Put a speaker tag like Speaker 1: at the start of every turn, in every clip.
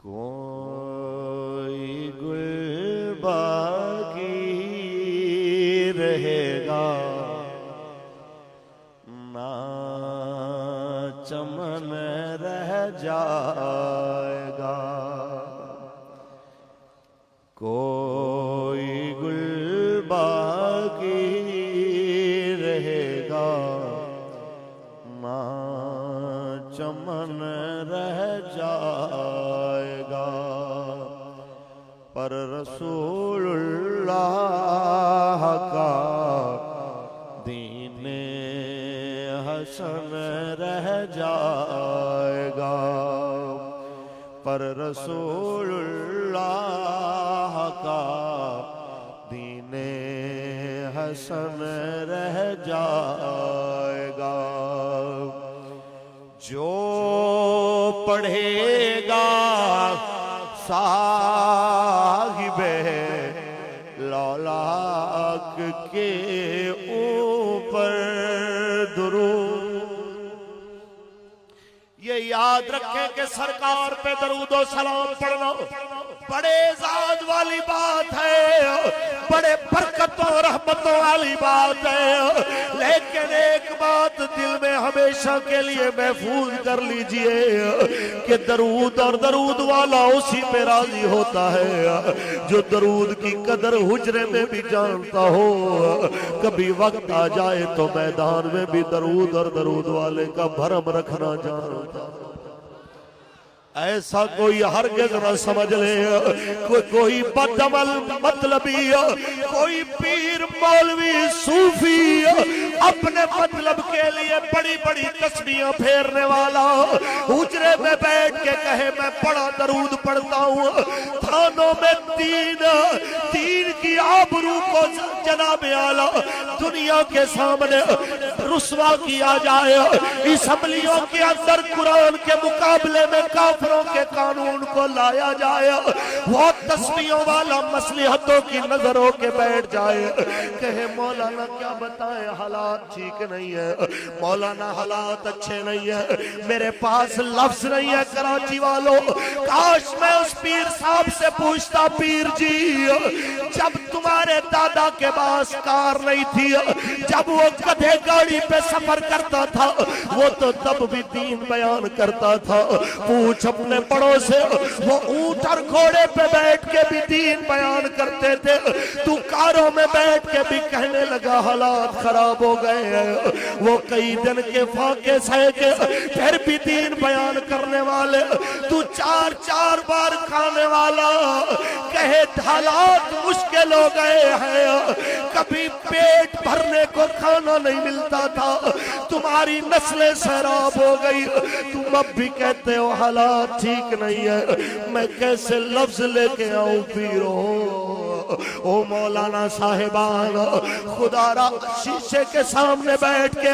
Speaker 1: کوئی گل باقی رہے گا نہ چمن رہ جائے گا، کوئی گل باقی رہے گا نہ چمن رہ جائے گا، پر رسول اللہ کا دین حسن رہ جائے گا، پر رسول اللہ کا دین حسن رہ جائے گا۔ جو پڑھے گا صاحب لولاک کے اوپر درود، یہ یاد رکھیں کہ سرکار پہ درود و سلام پڑھنا بڑے اعزاز والی بات ہے، بڑے برکتوں رحمتوں والی بات ہے، لیکن ایک بات دل میں ہمیشہ کے لیے محفوظ کر لیجئے کہ درود اور درود والا اسی پہ راضی ہوتا ہے جو درود کی قدر حجرے میں بھی جانتا ہو، کبھی وقت آ جائے تو میدان میں بھی درود اور درود والے کا بھرم رکھنا جانتا ہو۔ ایسا کوئی ہرگز نہ سمجھ لے کوئی بدعمل مطلبی، کوئی پیر مولوی صوفی اپنے مطلب کے لیے بڑی بڑی تسبیحاں پھیرنے والا حجرے میں بیٹھ کے کہے میں بڑا درود پڑھتا ہوں، تھانوں میں دین کی آبرو کو جناب اعلیٰ دنیا کے سامنے رسوا کیا جائے، اسمبلیوں کے اندر قرآن کے مقابلے میں کافروں کے قانون کو لایا جائے، وہ تسبیحوں والا مصلحتوں کی نظر ہو کے بیٹھ جائے، کہے مولانا کیا بتائیں حالات ٹھیک نہیں ہے، مولانا حالات اچھے نہیں ہے، میرے پاس لفظ نہیں ہے کراچی والوں، کاش میں اس پیر صاحب سے پوچھتا پیر جی جب تمہارے دادا کے پاس کار نہیں تھی، جب وہ گدھے گاڑی پہ سفر کرتا تھا وہ تو تب بھی دین بیان کرتا تھا، پوچھ اپنے بڑوں سے وہ اونٹ اور گھوڑے پہ بیٹھ کے بھی دین بیان کرتے تھے، تو کاروں میں بیٹھ کے بھی کہنے لگا حالات خراب ہو گئے ہیں، وہ کئی دن کے فاقے سہ کے پھر بھی دین بیان کرنے والے، تو چار چار بار کھانے والا کہے حالات مشکل ہو گئے ہیں، کبھی پیٹ بھرنے کو کھانا نہیں ملتا تھا، تمہاری نسلیں سیراب ہو گئی، تم اب بھی کہتے ہو حالات ٹھیک نہیں ہے، میں کیسے لفظ لے کے آؤں پیرو؟ او مولانا صاحبان خدا را شیشے کے سامنے بیٹھ کے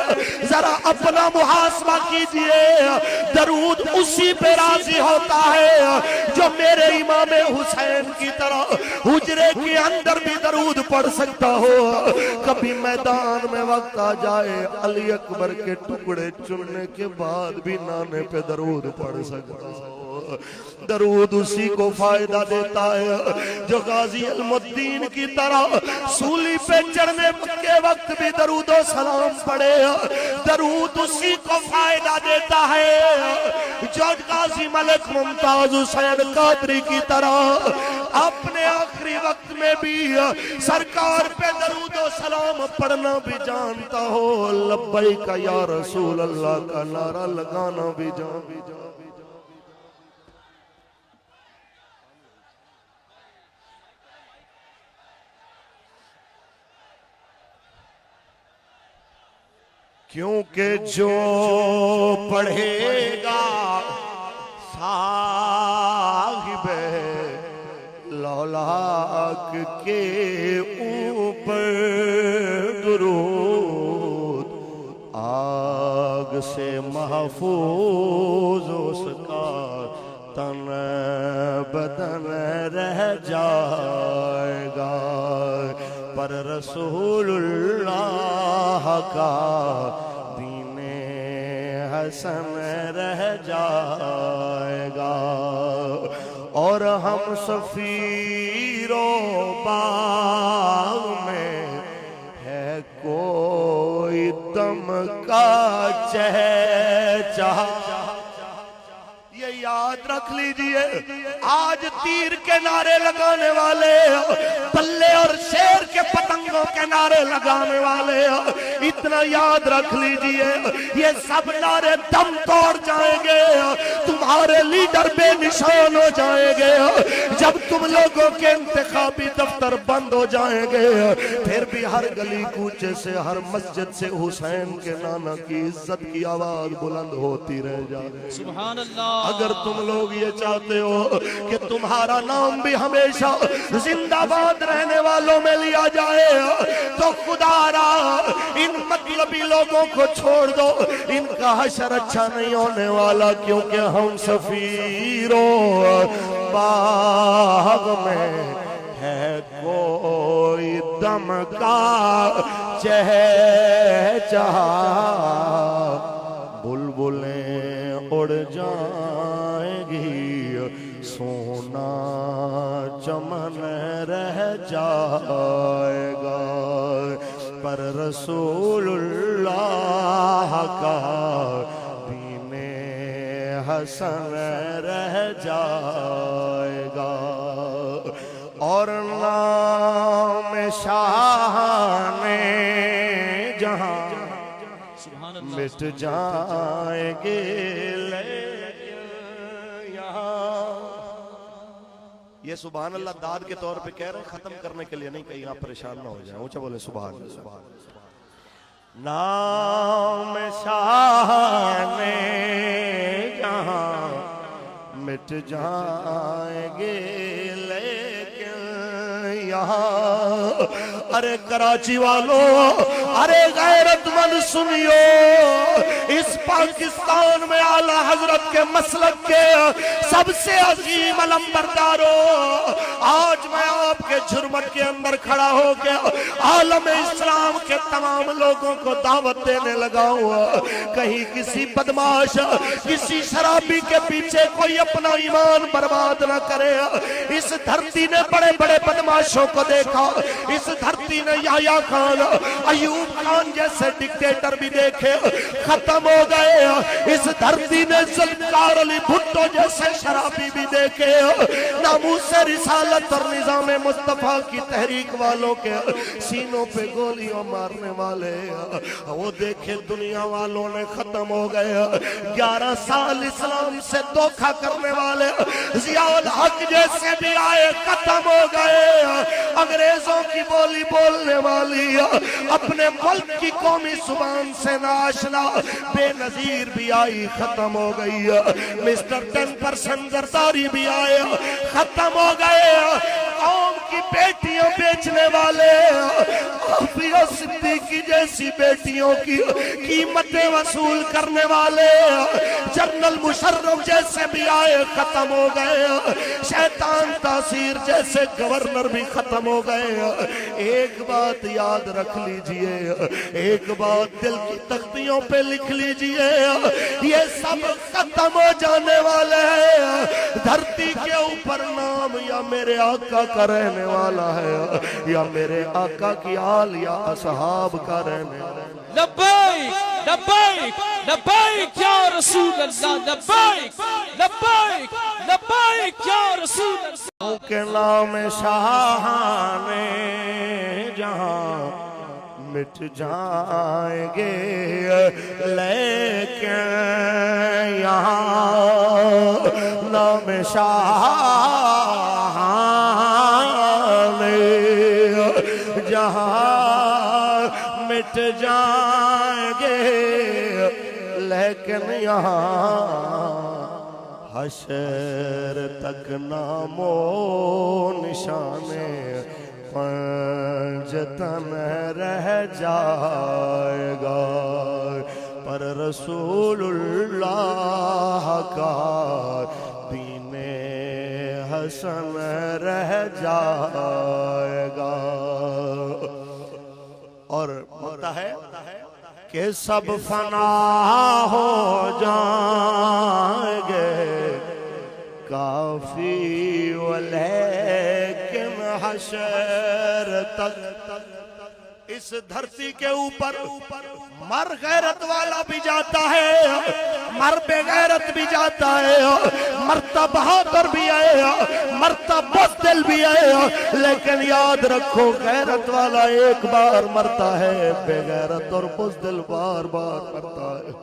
Speaker 1: ذرا اپنا محاسبہ کیجئے، درود اسی پہ راضی ہوتا ہے جو میرے امام حسین کی طرح حجرے کے اندر بھی درود پڑھ سکتا ہو، کبھی میدان میں وقت آ جائے علی اکبر کے ٹکڑے چننے کے بعد بھی نانے پہ درود پڑھ سکتا ہو، درود اسی کو فائدہ دیتا ہے جو غازی علم الدین کی طرح سولی پہ چڑھنے کے وقت بھی درود و سلام پڑھے، درود اسی کو فائدہ دیتا ہے جو غازی ملک ممتاز حسین قادری کی طرح اپنے آخری وقت میں بھی سرکار پہ درود و سلام پڑھنا بھی جانتا ہو، لبیک یا رسول اللہ کا نعرہ لگانا بھی جانتا ہو۔ کیونکہ جو پڑھے گا صاحب لولاک کے اوپر درود، آگ سے محفوظ اس کا تن بدن رہ جائے گا، پر رسول اللہ کا دین حسن رہ جائے گا، اور ہم سفیر و باغ میں ہے کوئی دم کا چہچہا۔ یہ یاد رکھ لیجئے، آج تیر کے نعرے لگانے والے بلے اور شیر کے پتنگوں کے نعرے لگانے والے اتنا یاد رکھ لیجئے، یہ سب نعرے دم توڑ جائیں گے، تمہارے لیڈر بے نشان ہو جائیں گے، جب تم لوگوں کے انتخابی دفتر بند ہو جائیں گے، پھر بھی ہر گلی کوچے سے، ہر مسجد سے حسین کے نانا کی عزت کی آواز بلند ہوتی رہ جائے۔
Speaker 2: سبحان اللہ۔
Speaker 1: اگر تم لوگ یہ چاہتے ہو کہ تمہارا نام بھی ہمیشہ زندہ باد رہنے والوں میں لیا جائے تو خدا را ان مطلبی لوگوں کو چھوڑ دو، ان کا حشر اچھا نہیں ہونے والا، کیونکہ ہم سفیروں باغ میں ہے کوئی دم کا چہچہا، بلبلیں اڑ جائیں گی، سونا چمن رہ جائے گا، پر رسول اللہ کا دین حسن رہ جائے گا، اور نام شاہان جہاں مٹ جائیں گے لیکن یہاں۔ یہ سبحان اللہ داد کے طور پہ کہہ رہے ہیں، ختم کرنے کے لیے نہیں، کہیں آپ پریشان نہ ہو جائیں، اونچا بولے سبحان اللہ۔ نام شاہان جہاں مٹ جائیں گے لیکن یہاں۔ ارے کراچی والوں، ارے غیرت مند سنیو، اس پاکستان میں اعلی حضرت کے مسلک کے سب سے عظیم علمبرداروں، آج میں آپ کے جھرمٹ کے اندر کھڑا ہو کے عالم اسلام کے تمام لوگوں کو دعوت دینے لگا ہوا، کہیں کسی بدماش، کسی شرابی کے پیچھے کوئی اپنا ایمان برباد نہ کرے۔ اس دھرتی نے بڑے بڑے بدماشوں کو دیکھا، اس دھرتی نے یحییٰ خان، ایوب خان جیسے ڈکٹیٹر بھی دیکھے، ختم ہو گئے۔ اس دھرتی نے ذوالفقار علی بھٹو جیسے شرابی بھی دیکھے، ناموس رسالت اور نظام مصطفیٰ کی تحریک والوں کے سینوں پہ گولیاں مارنے والے وہ دیکھے، دنیا والوں نے ختم ہو گئے۔ 11 سال اسلام سے دھوکہ کرنے والے ضیاء الحق جیسے بھی آئے، ختم ہو گئے۔ انگریزوں کی بولی بولنے والی، اپنے ملک کی قومی زبان سے ناشنا بے نظیر بھی آئی، ختم ہو گئی۔ مسٹر 10% زرداری بھی آئے، ختم ہو گئے۔ قوم کی بیٹیاں بیچنے والے، عافیہ صدیقی جیسی بیٹیوں کی قیمتیں وصول کرنے والے، جنرل مشرف جیسے بھی آئے، ختم ہو گئے۔ شیطان تاثیر جیسے گورنر بھی ختم ہو گئے۔ ایک بات یاد رکھ لیجئے، ایک بات دل کی تختیوں پہ لکھ لیجئے، یہ سب ختم ہو جانے والے ہیں۔ دھرتی کے اوپر نام یا میرے آقا کا رہنے والا ہے، یا میرے آقا کی آل یا اصحاب کا رہنے والا ہے۔
Speaker 2: لبیک لبیک لبیک یا رسول اللہ، لبیک لبیک لبیک یا رسول اللہ۔
Speaker 1: کے نام شاہان جہاں مٹ جائیں گے لیکن یہاں، نام شاہان جہاں مٹ جائیں گے لیکن یہاں، حشر تک نام و نشانے پنجتن رہ جائے گا، پر رسول اللہ کا دین حسن رہ جائے گا۔ اور ہوتا ہے کہ سب فنا ہو جائیں گے، کافی ولیکن حشر تک اس دھرتی کے اوپر مر غیرت والا بھی جاتا ہے، مر بے غیرت بھی جاتا ہے، مرتا بہادر بھی ہے، مرتا بزدل بھی ہے، لیکن یاد رکھو غیرت والا ایک بار مرتا ہے، بے غیرت اور بزدل بار بار مرتا ہے۔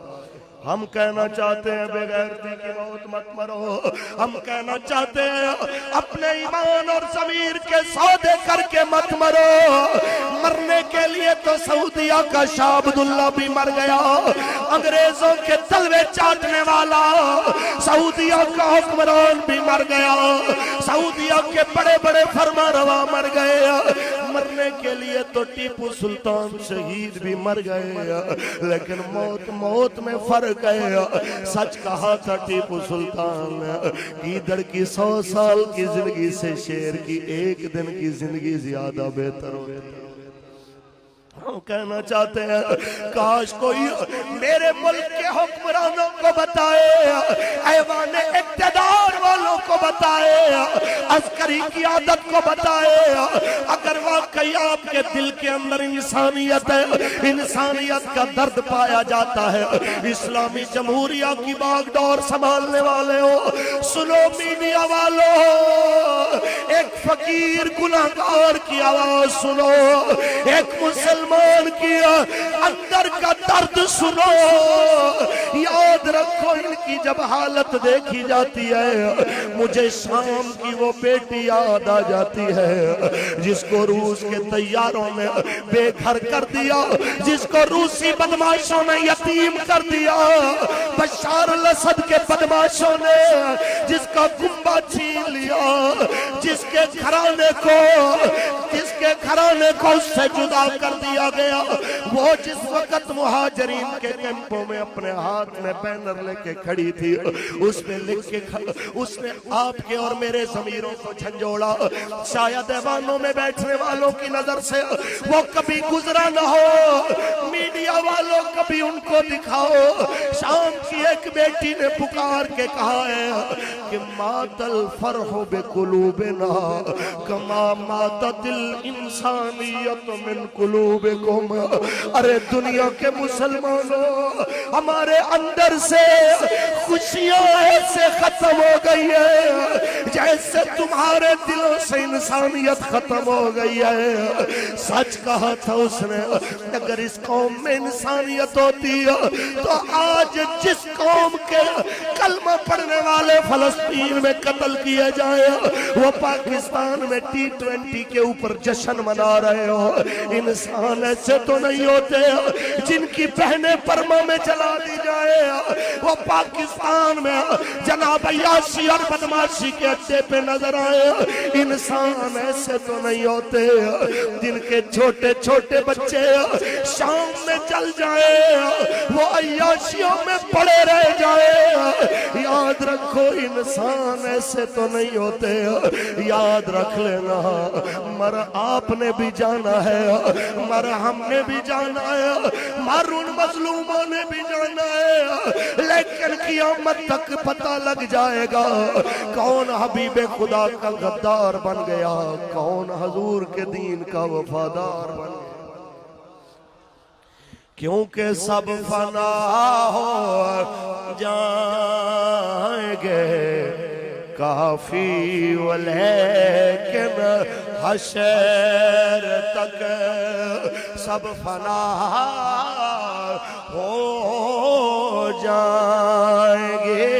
Speaker 1: ہم کہنا چاہتے ہیں بے غیرتی کی موت مت مرو، ہم کہنا چاہتے ہیں اپنے ایمان اور ضمیر کے سودے کر کے مت مرو۔ مرنے کے لیے تو سعودیہ کا شاہ عبداللہ بھی مر گیا، انگریزوں کے تلوے چاٹنے والا سعودیہ کا حکمران بھی مر گیا، سعودیہ کے بڑے بڑے فرما روا مر گئے، مرنے کے لیے تو ٹیپو سلطان شہید بھی مر گئے، لیکن موت میں فرق ہے۔ سچ کہا تھا ٹیپو سلطان نے، گیدڑ کی 100 سال کی زندگی سے شیر کی 1 دن کی زندگی زیادہ بہتر ہوتی ہے۔ ہم کہنا چاہتے ہیں کاش کوئی میرے ملک کے حکمرانوں کو بتائے، ایوان اقتدار والوں کو بتائے، عسکری قیادت کو بتائے، اگر واقعی آپ کے دل کے اندر انسانیت ہے، انسانیت کا درد پایا جاتا ہے، اسلامی جمہوریہ کی باغ ڈور سنبھالنے والے ہو، سنو میڈیا والوں، ایک فقیر گناہگار کی آواز سنو، ایک مسلمان کی اندر کا درد سنو، یاد رکھو ان کی جب حالت دیکھی جاتی ہے مجھے شام کی وہ بیٹی یاد آ جاتی ہے جس کو روس کے طیاروں نے بے گھر کر دیا، جس کو روسی بدماشوں نے یتیم کر دیا، بشار الاسد کے بدماشوں نے جس کا گنبد چھین لیا، جس کے گھرانے کو اس سے جدا کر دیا گیا، وہ جس وقت مہاجرین کے کیمپوں میں اپنے ہاتھ میں بینر لے کے کھڑی تھی، اس میں لکھ کے اس نے آپ کے اور میرے ضمیروں کو جھنجھوڑا، شاید ایوانوں میں بیٹھنے والوں کی نظر سے وہ کبھی گزرا نہ ہو، میڈیا والوں کبھی ان کو دکھاؤ۔ شام کی ایک بیٹی نے پکار کے کہا ہے کہ مات الفرح بقلوبنا کما ماتت الانسانیت من قلوبکم۔ ارے دنیا کے مسلمانوں، ہمارے اندر سے خوشیاں ایسے ختم ہو گئی ہے جیسے تمہارے دلوں سے انسانیت ختم ہو گئی ہے۔ سچ کہا تھا اس نے، اگر اس قوم میں انسانیت ہوتی ہے تو آج جس قوم کے کلمہ پڑھنے والے فلسطین میں قتل کیے جائیں وہ پاکستان میں T20 کے اوپر جشن منا رہے ہو۔ انسان ایسے تو نہیں ہوتے جن کی بہنیں برما میں جلا دی جائے، وہ پاکستان میں جناب عیاشی اور بدماشی کے اڈے پہ نظر آئے۔ انسان ایسے تو نہیں ہوتے جن کے چھوٹے چھوٹے بچے شام میں جل جائیں، وہ عیاشیوں میں پڑے رہ جائیں۔ یاد رکھو انسان ایسے تو نہیں ہوتے، یاد رکھ لینا مر آپ نے بھی جانا ہے، مر ہم نے بھی جانا ہے، مر ان مظلوموں نے بھی جانا ہے، لیکن قیامت تک پتہ لگ جائے گا کون حبیب خدا کا غدار بن گیا، کون حضور کے دین کا وفادار بن گیا، کیونکہ سب فنا ہو جائیں گے کافی ولیکن حشر تک سب فنا ہو جائیں گے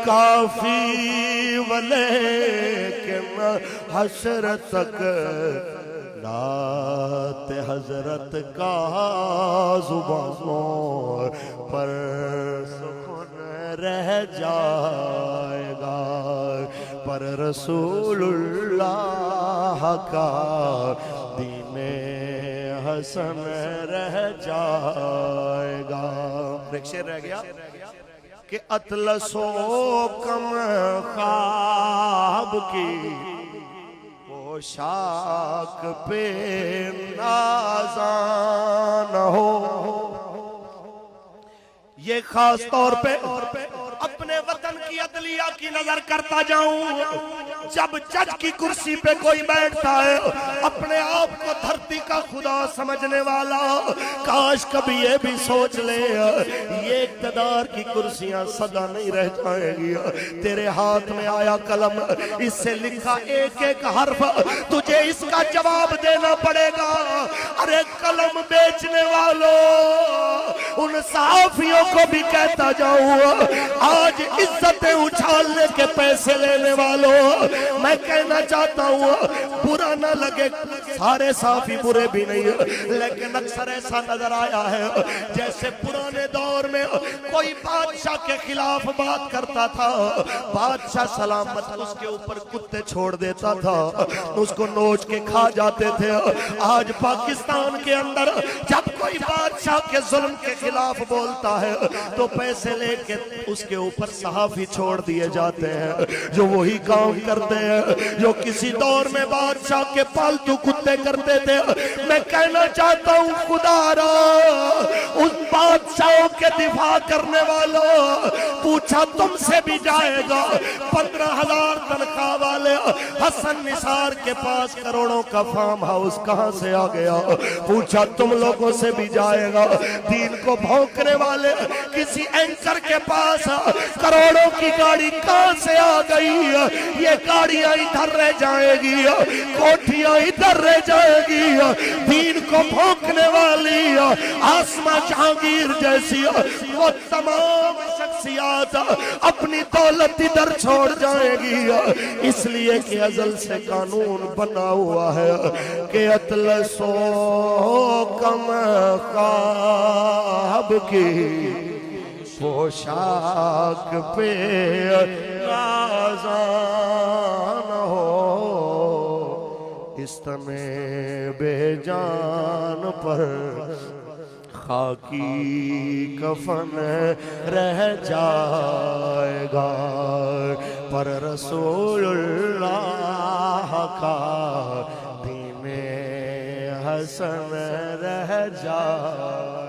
Speaker 1: کافی ولیکن حشر تک نعت حضرت کا زبانوں پر سکون رہ جائے گا، پر رسول اللہ کا دین حسن رہ جائے گا۔ ایک شعر رہ گیا کہ اطلس و کم خواب کی پوشاک پہ نازان ہو۔ یہ خاص طور پہ اپنے وطن کی عدلیہ کی نظر کرتا جاؤں، جب جج کی کرسی پہ کوئی بیٹھتا ہے اپنے آپ کو دھرتی کا خدا سمجھنے والا، کاش کبھی یہ بھی سوچ لے یہ اقتدار کی کرسیاں سدا نہیں رہ جائیں گی، تیرے ہاتھ میں آیا قلم، اس سے لکھا ایک ایک حرف، تجھے اس کا جواب دینا پڑے گا۔ ارے قلم بیچنے والوں، ان صحافیوں کو بھی کہتا جاؤں، آج عزتیں اچھالنے کے پیسے لینے والوں، میں کہنا چاہتا ہوں برا نہ لگے، سارے صحافی برے بھی نہیں، لیکن اکثر ایسا نظر آیا ہے جیسے پرانے دور میں کوئی بادشاہ کے خلاف بات کرتا تھا، بادشاہ سلامت اس کے اوپر کتے چھوڑ دیتا تھا، اس کو نوچ کے کھا جاتے تھے۔ آج پاکستان کے اندر جب کوئی بادشاہ کے ظلم کے خلاف بولتا ہے تو پیسے لے کے اس کے اوپر صحافی چھوڑ دیے جاتے ہیں، جو وہی کام کرتے ہیں جو کسی دور میں بادشاہ کے پالتو کتے کرتے تھے۔ میں کہنا چاہتا ہوں خدا را ان بادشاہوں کے دفاع کرنے والوں، پوچھا تم سے بھی جائے گا؟ 15,000 تنخواہ والے حسن نثار کے پاس کروڑوں کا فارم ہاؤس کہاں سے آ گیا؟ پوچھا تم لوگوں سے بھی جائے گا؟ دین کو بھونکنے والے کسی اینکر کے پاس کروڑوں کی گاڑی کہاں سے آ گئی؟ یہ گاڑیاں ادھر رہ جائے گی، کوٹھیاں ادھر رہ جائے گی، دین کو بھونکنے والی آسمہ جہانگیر جیسی وہ تمام شخصیات اپنی دولت ادھر چھوڑ جائے گی، اس لیے کہ ازل سے قانون بنا ہوا ہے کہ اطلس و کم خواب کی پوشاک پہ نازان ہو، اس تنے بے جان پر خاکی کفن رہ جائے گا، پر رسول اللہ کا دین حسن رہ جائے گا۔